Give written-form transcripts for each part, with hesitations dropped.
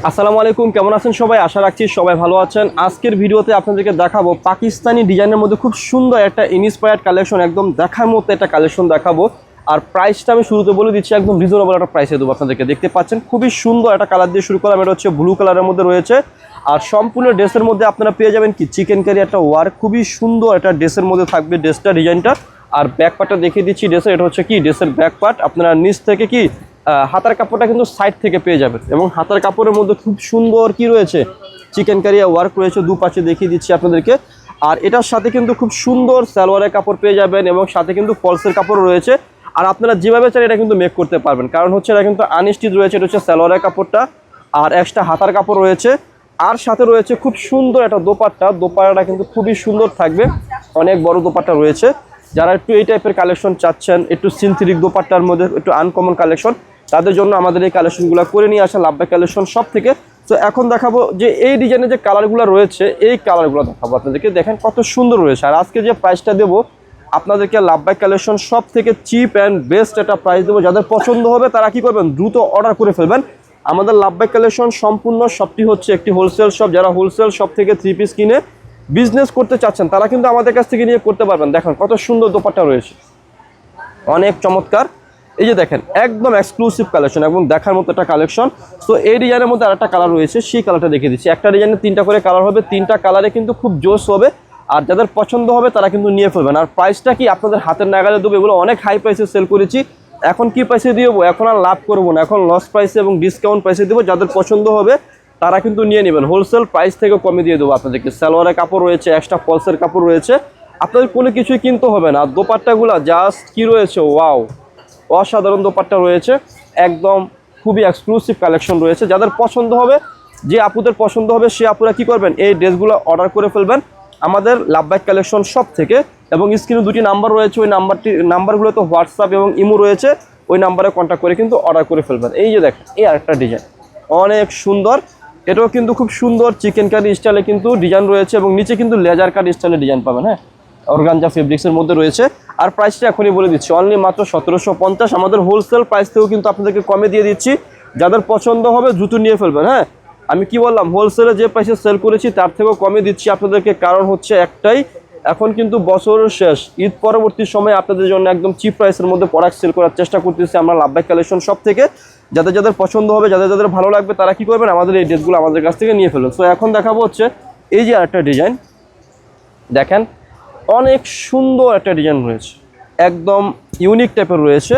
আসসালামু আলাইকুম, কেমন আছেন সবাই? আশা রাখছি সবাই ভালো আছেন। আজকের ভিডিওতে আপনাদেরকে দেখাবো পাকিস্তানি ডিজাইনের মধ্যে খুব সুন্দর একটা ইন্সপায়ার্ড কালেকশন, একদম দেখার মতো একটা কালেকশন দেখাবো। আর প্রাইসটা আমি শুরুতে বলে দিচ্ছি, একদম রিজনেবল একটা প্রাইসে দেবো আপনাদেরকে। দেখতে পাচ্ছেন খুবই সুন্দর একটা কালার দিয়ে শুরু করলাম, এটা হচ্ছে ব্লু কালারের মধ্যে রয়েছে। আর সম্পূর্ণ ড্রেসের মধ্যে আপনারা পেয়ে যাবেন কি চিকেন কারি একটা ওয়ার্ক, খুবই সুন্দর একটা ড্রেসের মধ্যে থাকবে ড্রেসটা, ডিজাইনটা। আর ব্যাক পার্টটা দেখিয়ে দিচ্ছি ড্রেসের, এটা হচ্ছে কি ড্রেসের ব্যাক পার্ট। আপনারা নিচ থেকে কি হাতার কাপড়টা কিন্তু সাইড থেকে পেয়ে যাবেন, এবং হাতার কাপড়ের মধ্যে খুব সুন্দর কি রয়েছে চিকেন কারিয়া ওয়ার্ক রয়েছে, দুপাশে দেখিয়ে দিচ্ছি আপনাদেরকে। আর এটার সাথে কিন্তু খুব সুন্দর সালোয়ারের কাপড় পেয়ে যাবেন, এবং সাথে কিন্তু ফলসের কাপড় রয়েছে। আর আপনারা যেভাবে চান এটা কিন্তু মেক করতে পারবেন, কারণ হচ্ছে এটা কিন্তু আনস্টিচ রয়েছে। এটা হচ্ছে সালোয়ারের কাপড়টা, আর এক্সট্রা হাতার কাপড় রয়েছে। আর সাথে রয়েছে খুব সুন্দর একটা দোপাট্টাটা কিন্তু খুবই সুন্দর থাকবে, অনেক বড় দোপাট্টা রয়েছে। যারা একটু এই টাইপের কালেকশন চাচ্ছেন, একটু সিনথেটিক দোপাট্টার মধ্যে একটু আনকমন কালেকশন, তাদের জন্য আমাদের এই কালেকশনগুলো করে নিয়ে আসা লাভবাই কালেকশন সব থেকে। তো এখন দেখাবো যে এই ডিজাইনের যে কালারগুলো রয়েছে, এই কালারগুলো দেখাবো আপনাদেরকে। দেখেন কত সুন্দর রয়েছে। আর আজকে যে প্রাইসটা দেবো আপনাদেরকে লাভবাই কালেকশন সব থেকে চিপ অ্যান্ড বেস্ট একটা প্রাইস দেবো। যাদের পছন্দ হবে তারা কি করবেন, দ্রুত অর্ডার করে ফেলবেন। আমাদের লাভবাই কালেকশন সম্পূর্ণ শপটি হচ্ছে একটি হোলসেল শপ। যারা হোলসেল শপ থেকে 3 পিস কিনে বিজনেস করতে চাচ্ছেন তারা কিন্তু আমাদের কাছ থেকে নিয়ে করতে পারবেন। দেখেন কত সুন্দর দোপাট্টা রয়েছে, অনেক চমৎকার। এই যে দেখেন একদম এক্সক্লুসিভ কালেকশন এবং দেখার মতো একটা কালেকশন। তো এই ডিজাইনের মধ্যে আরেকটা কালার রয়েছে, সেই কালারটা দেখিয়ে দিচ্ছি। একটা ডিজাইনে 3টা করে কালার হবে, 3টা কালারে কিন্তু খুব জোস হবে। আর যাদের পছন্দ হবে তারা কিন্তু নিয়ে ফেলবেন। আর প্রাইসটা কি আপনাদের হাতের নাগালে দেবো, এগুলো অনেক হাই প্রাইসে সেল করেছি, এখন কি প্রাইসে দিয়ে দেবো, এখন আর লাভ করবো না, এখন লস প্রাইসে এবং ডিসকাউন্ট প্রাইসে দেবো। যাদের পছন্দ হবে তারা কিন্তু নিয়ে নেবেন, হোলসেল প্রাইস থেকে কমে দিয়ে দেবো আপনাদেরকে। সালোয়ারের কাপড় রয়েছে, এক্সট্রা ফলসের কাপড় রয়েছে, আপনাদের কোনো কিছুই কিনতে হবে না। আর দোপাট্টাগুলো জাস্ট কি রয়েছে, ওয়াও, অসাধারণ দোপাট্টা রয়েছে, একদম খুবই এক্সক্লুসিভ কালেকশন রয়েছে। যাদের পছন্দ হবে, যে আপুদের পছন্দ হবে সে আপুরা কি করবেন, এই ড্রেসগুলো অর্ডার করে ফেলবেন আমাদের লাভবাই কালেকশন সব থেকে। এবং স্ক্রিনে 2টি নাম্বার রয়েছে, ওই নাম্বারগুলো তো হোয়াটসঅ্যাপ এবং ইমো রয়েছে, ওই নাম্বারে কন্ট্যাক্ট করে কিন্তু অর্ডার করে ফেলবেন। এই যে দেখেন এই আরেকটা ডিজাইন অনেক সুন্দর, এটাও কিন্তু খুব সুন্দর চিকেন কারি স্টাইলে কিন্তু ডিজাইন রয়েছে, এবং নিচে কিন্তু লেজার কাট স্টাইলে ডিজাইন পাবেন। হ্যাঁ, অর্গানজা ফেব্রিক্সের মধ্যে রয়েছে। আর প্রাইসটা এখনই বলে দিচ্ছি, অনলি মাত্র 1750। আমাদের হোলসেল প্রাইস থেকেও কিন্তু আপনাদেরকে কমে দিয়ে দিচ্ছি। যাদের পছন্দ হবে দ্রুত নিয়ে ফেলবেন। হ্যাঁ, আমি কি বললাম, হোলসেলে যে প্রাইসে সেল করেছি তার থেকেও কমে দিচ্ছি আপনাদেরকে, কারণ হচ্ছে একটাই, এখন কিন্তু বছরের শেষ, ঈদ পরবর্তী সময় আপনাদের জন্য একদম চিপ প্রাইসের মধ্যে প্রোডাক্ট সেল করার চেষ্টা করতেছি আমরা লাভবাই কালেকশন সব থেকে। যাদের যাদের পছন্দ হবে, যাদের যাদের ভালো লাগবে তারা কি করবেন, আমাদের এই ড্রেসগুলো আমাদের কাছ থেকে নিয়ে ফেলবেন। সো এখন দেখাবো হচ্ছে এই যে আরেকটা ডিজাইন, দেখেন অনেক সুন্দর একটা ডিজাইন রয়েছে, একদম ইউনিক টাইপের রয়েছে।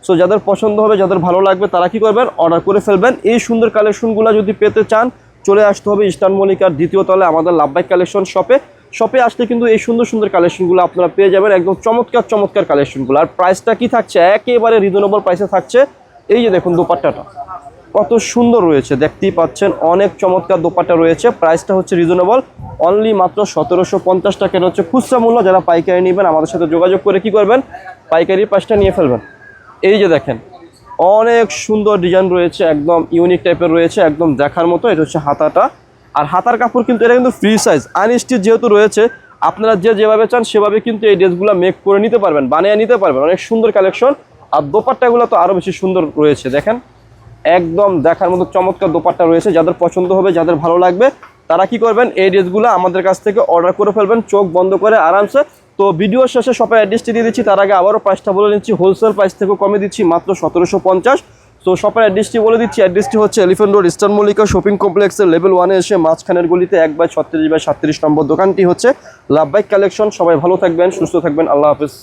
সো যাদের পছন্দ হবে, যাদের ভালো লাগবে তারা কি করবেন, অর্ডার করে ফেলবেন। এই সুন্দর কালেকশনগুলো যদি পেতে চান চলে আসতে হবে ইস্টার্ন মল্লিকার 2য় তলায় আমাদের লাভবাই কালেকশন শপে আসলে কিন্তু এই সুন্দর সুন্দর কালেকশনগুলো আপনারা পেয়ে যাবেন, একদম চমৎকার কালেকশনগুলো। আর প্রাইসটা কি থাকছে, একেবারে রিজনেবল প্রাইসে থাকছে। এই যে দেখুন দোপাট্টাটা কত সুন্দর রয়েছে, দেখতেই পাচ্ছেন, অনেক চমৎকার দোপাট্টা রয়েছে। প্রাইসটা হচ্ছে রিজনেবল, অনলি মাত্র 1750 টাকা। এটা হচ্ছে খুচরা মূল্য। যারা পাইকারি নেবেন আমাদের সাথে যোগাযোগ করে কি করবেন, পাইকারি প্রাইসটা নিয়ে ফেলবেন। এই যে দেখেন অনেক সুন্দর ডিজাইন রয়েছে, একদম ইউনিক টাইপের রয়েছে, একদম দেখার মতো। এটা হচ্ছে হাতাটা, আর হাতার কাপড় কিন্তু এটা কিন্তু ফ্রি সাইজ, আনস্টিচ যেহেতু রয়েছে, আপনারা যেভাবে চান সেভাবে কিন্তু এই ড্রেসগুলো মেক করে নিতে পারবেন, বানিয়ে নিতে পারবেন। অনেক সুন্দর কালেকশন। আর দোপাট্টাগুলো তো আরও বেশি সুন্দর রয়েছে, দেখেন একদম দেখার মতো চমৎকার দোপাট্টা রয়েছে। যাদের পছন্দ হবে, যাদের ভালো লাগবে তারা কি করবেন, এই ড্রেসগুলো আমাদের কাছ থেকে অর্ডার করে ফেলবেন চোখ বন্ধ করে আরামসে। তো ভিডিওর শেষে শপের অ্যাড্রেসটি দিয়ে দিচ্ছি, তার আগে আবারও প্রাইসটা বলে নিচ্ছি, হোলসেল প্রাইস থেকেও কমে দিচ্ছি মাত্র 1750। তো শপের অ্যাড্রেসটি বলে দিচ্ছি, অ্যাড্রেসটি হচ্ছে elephant road eastern Mallika shopping কমপ্লেক্সের লেভেল 1-এ এসে মাঝখানের গলিতে 1/36/37 নম্বর দোকানটি হচ্ছে লাভবাই কালেকশন। সবাই ভালো থাকবেন, সুস্থ থাকবেন, আল্লাহ হাফেজ।